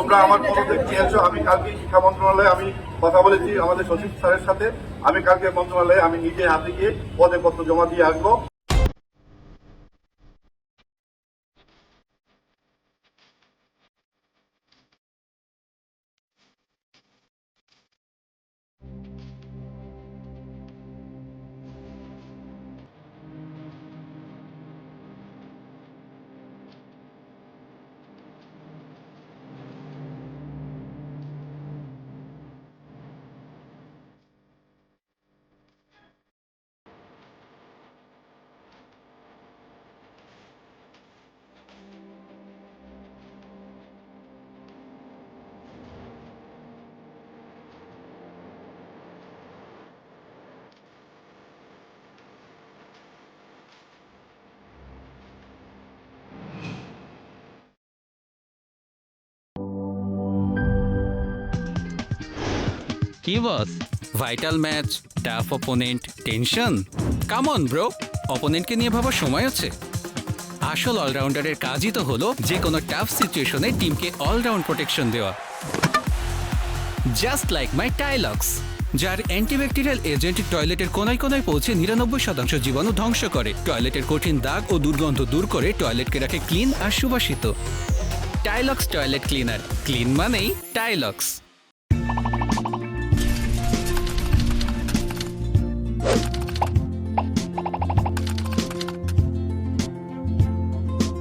তোমরা আমার পদত্যাগ চেয়েছো। আমি কালকে শিক্ষা মন্ত্রণালয়ে আমি কথা বলেছি আমাদের সচিব স্যারের সাথে। আমি কালকে মন্ত্রণালয়ে আমি নিজে হাতে গিয়ে পদে পত্র জমা দিয়ে আসবো। কি boss, vital match, tough opponent, tension? Come on bro, অপোনেন্টকে নিয়ে ভাবার সময় আছে। আসল অলরাউন্ডারের কাজই তো হলো যে কোনো টাফ সিচুয়েশনে টিমকে অলরাউন্ড প্রোটেকশন দেওয়া। জাস্ট লাইক মাই টাইলক্স, যার অ্যান্টিব্যাকটেরিয়াল এজেন্ট টয়লেটের কোনায় কোনায় পৌঁছে 99% জীবাণু ধ্বংস করে, টয়লেটের কঠিন দাগ ও দুর্গন্ধ দূর করে টয়লেটকে রাখে ক্লিন আর সুবাসিত। টাইলক্স টয়লেট ক্লিনার, ক্লিন মানেই টাইলক্স।